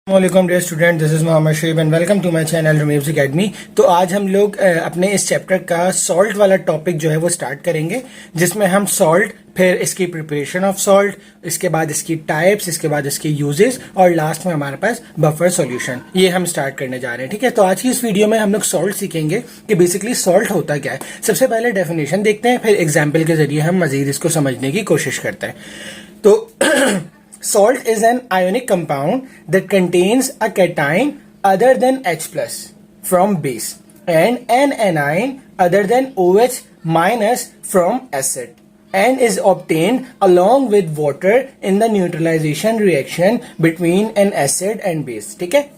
वालेकुम dear student, this is Mohammad Shoaib and welcome to my channel Ramiz academy. तो आज हम लोग अपने इस चैप्टर का सॉल्ट वाला टॉपिक जो है वो स्टार्ट करेंगे, जिसमें हम सॉल्ट, फिर इसकी प्रिपरेशन ऑफ सॉल्ट, इसके बाद इसकी टाइप्स, इसके बाद इसके यूजेस और लास्ट में हमारे पास बफर सॉल्यूशन, ये हम स्टार्ट करने जा रहे हैं। ठीक है, तो आज की इस वीडियो में हम लोग सॉल्ट सीखेंगे कि बेसिकली सॉल्ट होता क्या है। सबसे पहले डेफिनेशन देखते हैं, फिर एग्जाम्पल के जरिए हम मजीद इसको समझने की कोशिश करते हैं। तो salt is an ionic compound that contains a cation other than H plus from base and an anion other than OH minus from acid and is obtained along with water in the neutralization reaction between an acid and base. ठीक है,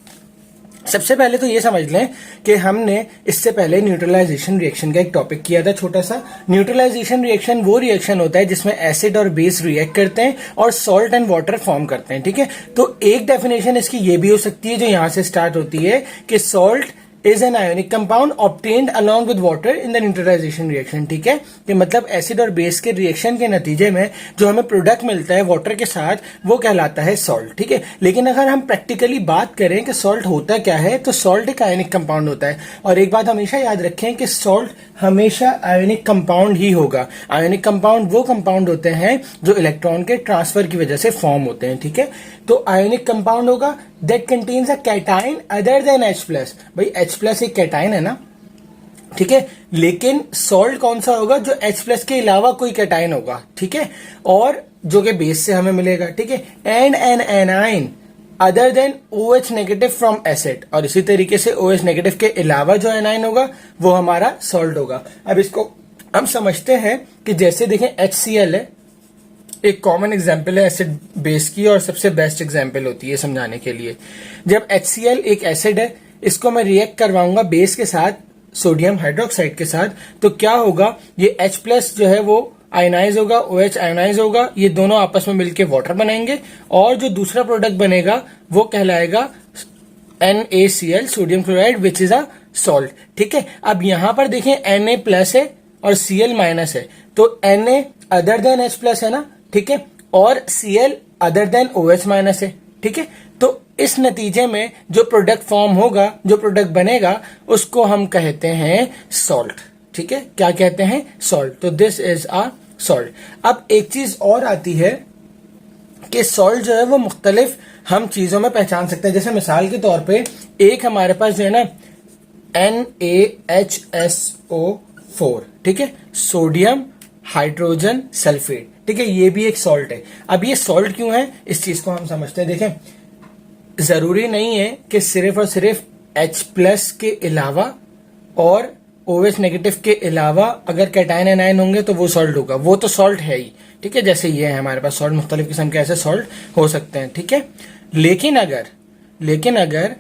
सबसे पहले तो ये समझ लें कि हमने इससे पहले न्यूट्रलाइजेशन रिएक्शन का एक टॉपिक किया था छोटा सा। न्यूट्रलाइजेशन रिएक्शन वो रिएक्शन होता है जिसमें एसिड और बेस रिएक्ट करते हैं और सॉल्ट एंड वाटर फॉर्म करते हैं। ठीक है, तो एक डेफिनेशन इसकी ये भी हो सकती है जो यहां से स्टार्ट होती है कि salt is an ionic compound obtained along with water in the neutralization reaction. ठीक है, कि मतलब एसिड और बेस के रिएक्शन के नतीजे में जो हमें प्रोडक्ट मिलता है वाटर के साथ, वो कहलाता है सॉल्ट। ठीक है, लेकिन अगर हम प्रैक्टिकली बात करें कि सॉल्ट होता क्या है, तो सॉल्ट एक आयोनिक कंपाउंड होता है। और एक बात हमेशा याद रखें कि सॉल्ट हमेशा आयोनिक कंपाउंड ही होगा। आयोनिक कंपाउंड वो कंपाउंड होते हैं जो इलेक्ट्रॉन के ट्रांसफर की वजह से फॉर्म होते हैं। ठीक है, तो आयोनिक कंपाउंड होगा that contains a cation other than H plus. भाई H प्लस एक कैटाइन है ना, ठीक है, लेकिन सॉल्ट कौन सा होगा? जो H प्लस के अलावा कोई कैटाइन होगा। ठीक है, और जो कि बेस से हमें मिलेगा। ठीक है, and an anion other than OH negative from acid, और इसी तरीके से OH नेगेटिव के अलावा जो एनाइन होगा वो हमारा सॉल्ट होगा। अब इसको हम समझते हैं कि जैसे देखें HCl है, एक कॉमन एग्जाम्पल है एसिड बेस की और सबसे बेस्ट एग्जाम्पल होती है समझाने के लिए। जब HCl एक एसिड है, इसको मैं रिएक्ट करवाऊंगा बेस के साथ, सोडियम हाइड्रोक्साइड के साथ, तो क्या होगा? ये H प्लस जो है वो आयनाइज होगा, OH आयनाइज होगा, ये दोनों आपस में मिलकर वाटर बनाएंगे और जो दूसरा प्रोडक्ट बनेगा वो कहलाएगा NaCl, sodium chloride, which is a salt. ठीक है, अब यहां पर देखें Na प्लस है और Cl माइनस है, तो Na other than H plus है ना, ठीक है, और Cl other than OH minus है। ठीक है, तो इस नतीजे में जो प्रोडक्ट फॉर्म होगा, जो प्रोडक्ट बनेगा, उसको हम कहते हैं सॉल्ट। ठीक है, क्या कहते हैं? सॉल्ट। तो दिस इज अ सॉल्ट। अब एक चीज और आती है कि सॉल्ट जो है वो मुख्तलिफ हम चीजों में पहचान सकते हैं। जैसे मिसाल के तौर पे एक हमारे पास जो है ना NaHSO4, ठीक है, सोडियम हाइड्रोजन सल्फेट। ठीक है, ये भी एक सॉल्ट है। अब ये सॉल्ट क्यों है, इस चीज को हम समझते हैं। देखें, जरूरी नहीं है कि सिर्फ और सिर्फ H प्लस के अलावा और OH नेगेटिव के अलावा अगर कैटाइन एनाइन होंगे तो वो सॉल्ट होगा, वो तो सॉल्ट है ही। ठीक है, जैसे ये है हमारे पास सॉल्ट, मुख्तलिफ किस्म के ऐसे सॉल्ट हो सकते हैं। ठीक है, लेकिन अगर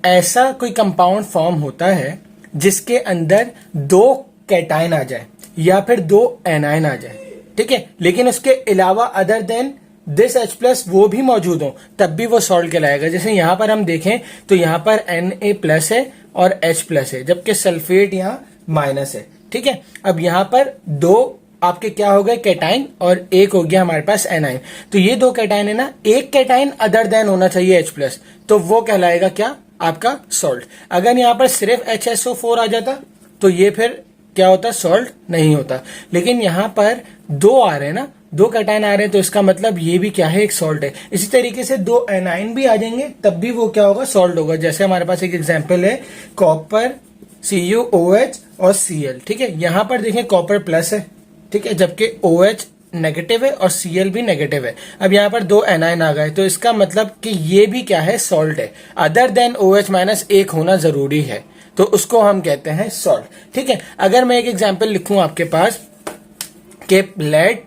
ऐसा कोई कंपाउंड फॉर्म होता है जिसके अंदर दो कैटाइन आ जाए या फिर दो एनाइन आ जाए, ठीक है, लेकिन उसके अलावा other than this H plus वो भी मौजूद हो, तब भी वो सॉल्ट कहलाएगा। जैसे यहां पर हम देखें तो यहां पर Na प्लस है और H प्लस है, जबकि सल्फेट यहां माइनस है। ठीक है, अब यहां पर दो आपके क्या हो गए? कैटाइन, और एक हो गया हमारे पास एनाइन। तो ये दो कैटाइन है ना, एक कैटाइन अदर देन होना चाहिए H प्लस, तो वो कहलाएगा क्या? आपका सॉल्ट। अगर यहां पर सिर्फ HSO4 आ जाता तो ये फिर क्या होता? सॉल्ट नहीं होता। लेकिन यहां पर दो आ रहे हैं ना, दो कैटाइन आ रहे हैं, तो इसका मतलब ये भी क्या है? एक सॉल्ट है। इसी तरीके से दो एनाइन भी आ जाएंगे तब भी वो क्या होगा? सॉल्ट होगा। जैसे हमारे पास एक एग्जांपल है कॉपर, CuOH और Cl। ठीक है, यहां पर देखें कॉपर प्लस है, ठीक है, जबकि OH नेगेटिव है और Cl भी नेगेटिव है। अब यहां पर दो एनाइन आ गए, तो इसका मतलब कि ये भी क्या है? सॉल्ट है। अदर देन OH माइनस एक होना जरूरी है, तो उसको हम कहते हैं सॉल्ट। ठीक है, अगर मैं एक एग्जांपल लिखूं आपके पास कि लेड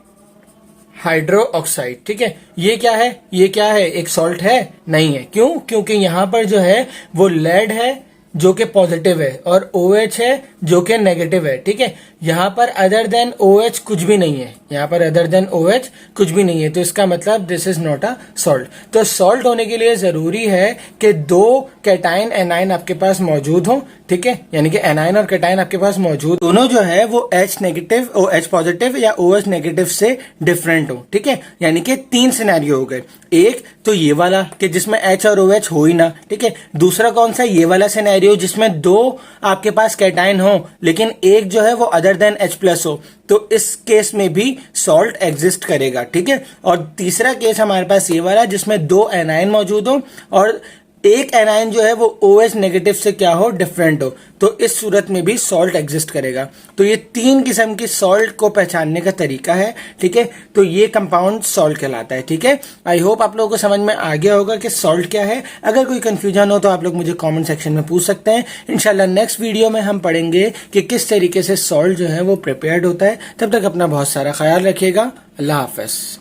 हाइड्रो ऑक्साइड, ठीक है, ये क्या है? ये क्या है? एक सॉल्ट है? नहीं है। क्यों? क्योंकि यहां पर जो है वो लेड है जो कि पॉजिटिव है और OH है जो कि नेगेटिव है। ठीक है, यहाँ पर अदर देन OH कुछ भी नहीं है, यहाँ पर अदर देन OH कुछ भी नहीं है, तो इसका मतलब this is not a salt. तो सॉल्ट होने के लिए जरूरी है कि दो कैटाइन एनाइन आपके पास मौजूद हो, ठीक है, यानी कि एनाइन और कैटाइन आपके पास मौजूद, दोनों जो है वो H नेगेटिव OH पॉजिटिव या OH नेगेटिव से डिफरेंट हो, ठीक है। यानी कि 3 सिनेरियो हो गए। एक तो ये वाला कि जिसमें H और OH हो ही ना, ठीक है। दूसरा कौन सा, ये वाला सिनेरियो जिसमें दो आपके पास कैटाइन हो लेकिन एक जो है वो अदर देन H प्लस हो, तो इस केस में भी सॉल्ट एग्जिस्ट करेगा, ठीक है। और तीसरा केस हमारे पास ये वाला जिसमें दो एनाइन मौजूद हो और एक एनाइन जो है वो OH नेगेटिव से क्या हो, डिफरेंट हो, तो इस सूरत में भी सॉल्ट एग्जिस्ट करेगा। तो ये 3 किस्म की सॉल्ट को पहचानने का तरीका है, ठीक है। तो ये कंपाउंड सॉल्ट कहलाता है, ठीक है। आई होप आप लोगों को समझ में आ गया होगा कि सॉल्ट क्या है। अगर कोई कंफ्यूजन हो तो आप लोग मुझे कमेंट सेक्शन में पूछ सकते हैं। इंशाल्लाह नेक्स्ट वीडियो में हम पढ़ेंगे कि किस तरीके से सॉल्ट जो है वो प्रिपेयर्ड होता है। तब तक अपना बहुत सारा ख्याल रखिएगा। अल्लाह हाफिज।